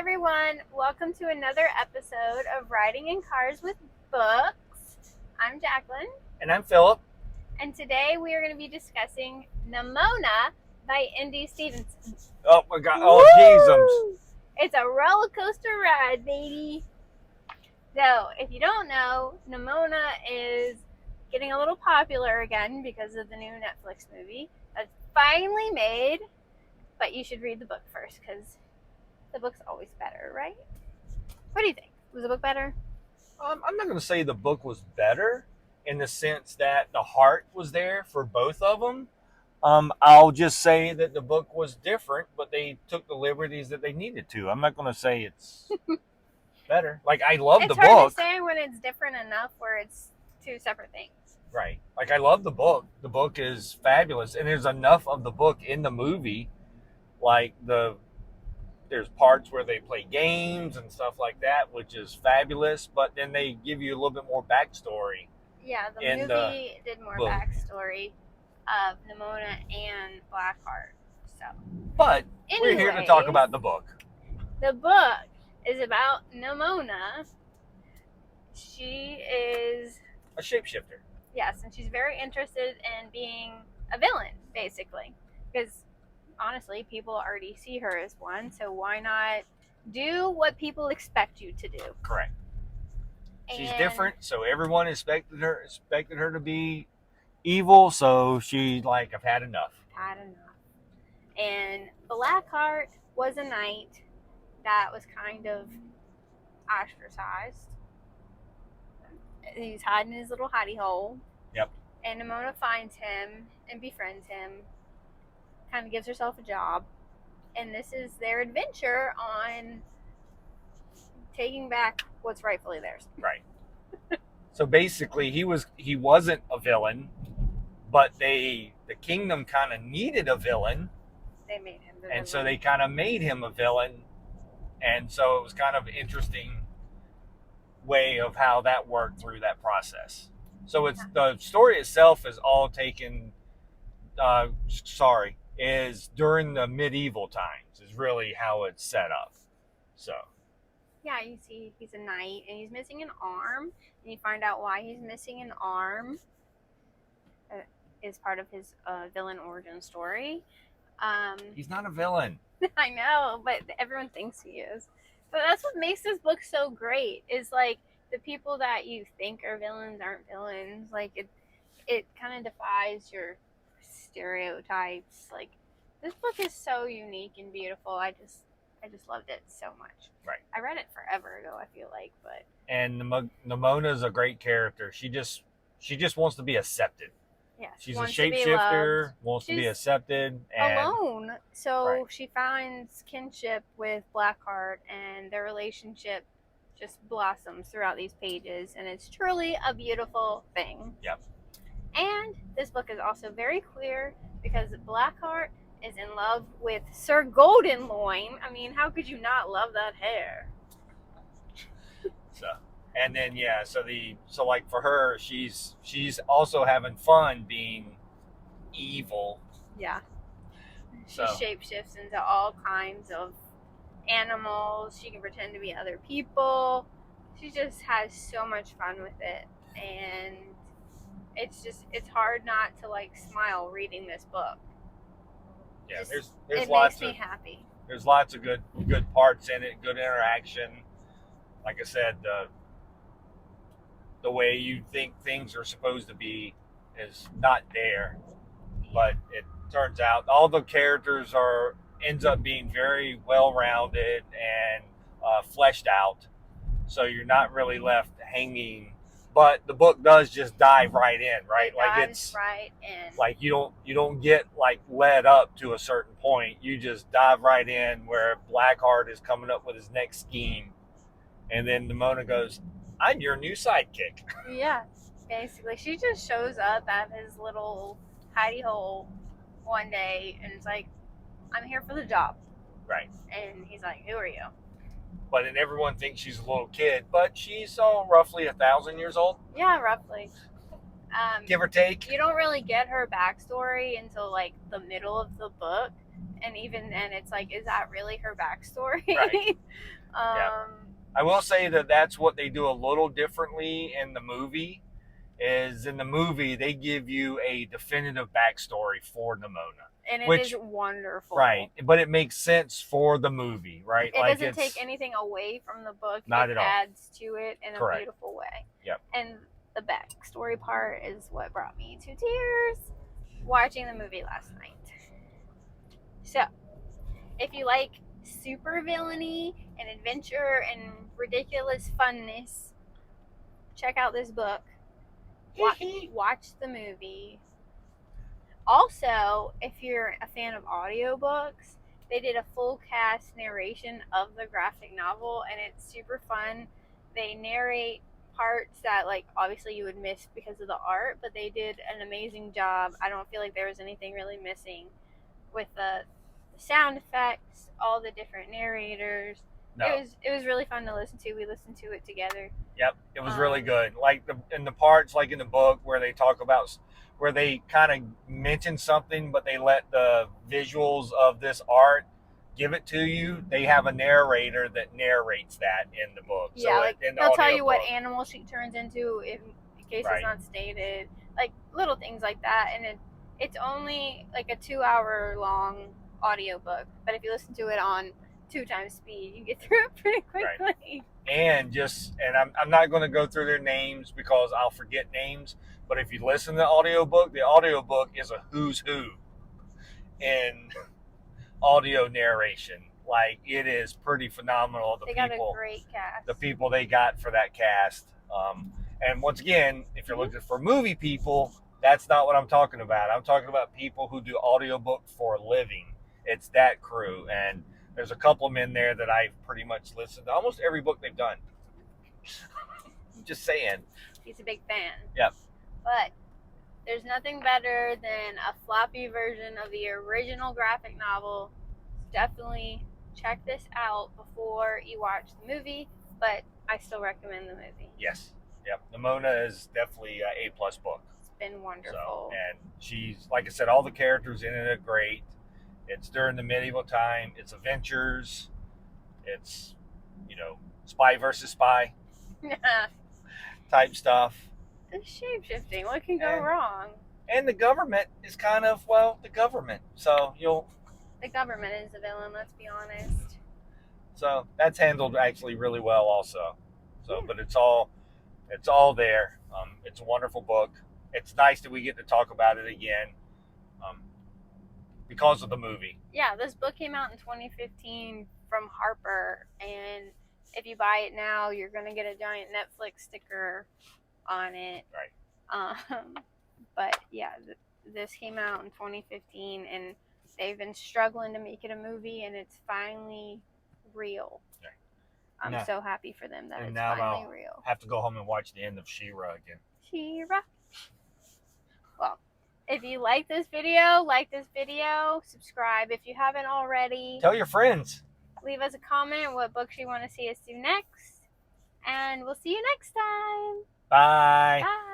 everyone. Welcome to another episode of Riding in Cars with Books. I'm Jaclyn. And I'm Phillip. And today we are going to be discussing Nimona by Stevenson. Oh my God. Oh, jeezums. It's a roller coaster ride, baby. So, if you don't know, Nimona is getting a little popular again because of the new Netflix movie that's finally made. But you should read the book first because the book's always better, right? What do you think? Was the book better? I'm not going to say the book was better in the sense that the heart was there for both of them. I'll just say that the book was different, but they took the liberties that they needed to. I'm not going to say it's better. Like, I love the book. It's hard to say when it's different enough where it's two separate things. Right. Like, I love the book. The book is fabulous. And there's enough of the book in the movie. Like, there's parts where they play games and stuff like that, which is fabulous. But then they give you a little bit more backstory. Yeah, the movie did more backstory of Nimona and Blackheart. So, but we're here to talk about the book. The book is about Nimona. She is a shapeshifter. Yes, and she's very interested in being a villain, basically, because honestly, people already see her as one, so why not do what people expect you to do? Correct. She's different, so everyone expected her to be evil, so she's like, I've had enough. And Blackheart was a knight that was kind of ostracized. He's hiding in his little hidey hole. Yep. And Nimona finds him and befriends him. Kind of gives herself a job, and this is their adventure on taking back what's rightfully theirs. Right. So basically, he wasn't a villain, but the kingdom kind of needed a villain. They made him the villain. So they kind of made him a villain, and so it was kind of an interesting way of how that worked through that process. So it's the story itself is all taken. Is during the medieval times is really how it's set up. So yeah, you see he's a knight and he's missing an arm, and you find out why he's missing an arm is part of his villain origin story. He's not a villain. I know, but everyone thinks he is. But that's what makes this book so great, is like the people that you think are villains aren't villains. Like it kind of defies your stereotypes. Like, this book is so unique and beautiful. I just loved it so much. Right. I read it forever ago, I feel like, but and Nimona is a great character. She just wants to be accepted. Yeah, she's a shapeshifter, wants to be accepted, and alone. So she finds kinship with Blackheart, and their relationship just blossoms throughout these pages, and it's truly a beautiful thing. Yep. And this book is also very queer because Blackheart is in love with Sir Goldenloin. I mean, how could you not love that hair? So, and then so like for her, she's also having fun being evil. Yeah. She shapeshifts into all kinds of animals. She can pretend to be other people. She just has so much fun with it, and it's hard not to like smile reading this book. Yeah, there's it lots makes me happy. There's lots of good parts in it, good interaction. Like I said, the way you think things are supposed to be is not there, but it turns out all the characters ends up being very well rounded and fleshed out, so you're not really left hanging. But the book does just dive right in, right? It's right in. Like you don't get like led up to a certain point. You just dive right in where Blackheart is coming up with his next scheme, and then Nimona goes, "I'm your new sidekick." Yeah, basically, she just shows up at his little hidey hole one day, and it's like, "I'm here for the job." Right. And he's like, "Who are you?" But then everyone thinks she's a little kid, but she's roughly 1,000 years old. Yeah, roughly. Give or take. You don't really get her backstory until like the middle of the book, and even then, it's like, is that really her backstory? Right. Yeah. I will say that that's what they do a little differently in the movie. Is in the movie they give you a definitive backstory for Nimona, and it which is wonderful. right, but it makes sense for the movie, right? It like doesn't take anything away from the book. Not it at all. adds to it in Correct. a beautiful way. Yep. And the backstory part is what brought me to tears watching the movie last night. So, if you like super villainy and adventure and ridiculous funness, check out this book. Watch the movie. Also, if you're a fan of audiobooks, they did a full cast narration of the graphic novel, and it's super fun. They narrate parts that, like, obviously you would miss because of the art, but they did an amazing job. I don't feel like there was anything really missing with the sound effects, all the different narrators. No. It was really fun to listen to. We listened to it together. Yep, it was really good. Like in the parts, like in the book, where they talk about, where they kind of mention something, but they let the visuals of this art give it to you. They have a narrator that narrates that in the book. Yeah, so like they'll tell you what animal she turns into in case it's not stated. Like little things like that, and it's only like a 2-hour long audiobook, but if you listen to it on 2 times speed, you get through it pretty quickly. Right. And I'm not going to go through their names because I'll forget names, but if you listen to the audiobook is a who's who in audio narration. Like, it is pretty phenomenal. They got a great cast. The people they got for that cast. And once again, if you're looking for movie people, that's not what I'm talking about. I'm talking about people who do audiobook for a living. It's that crew. And there's a couple of them in there that I've pretty much listened to almost every book they've done. Just saying. He's a big fan. Yep. But there's nothing better than a floppy version of the original graphic novel. Definitely check this out before you watch the movie, but I still recommend the movie. Yes. Yep. Nimona is definitely an A+ book. It's been wonderful. So, and she's, like I said, all the characters in it are great. It's during the medieval time. It's adventures. It's, spy versus spy type stuff. It's shape-shifting. What can go wrong? And the government is kind of, the government. So the government is the villain, let's be honest. So that's handled actually really well also. So, but it's all there. It's a wonderful book. It's nice that we get to talk about it again. Because of the movie. Yeah, this book came out in 2015 from Harper, and if you buy it now, you're going to get a giant Netflix sticker on it. Right. But yeah, this came out in 2015, and they've been struggling to make it a movie, and it's finally real. Right. I'm so happy for them that it's finally real. Have to go home and watch the end of She-Ra again. She-Ra. Well, if you like this video, subscribe if you haven't already. Tell your friends. Leave us a comment what books you want to see us do next. And we'll see you next time. Bye. Bye.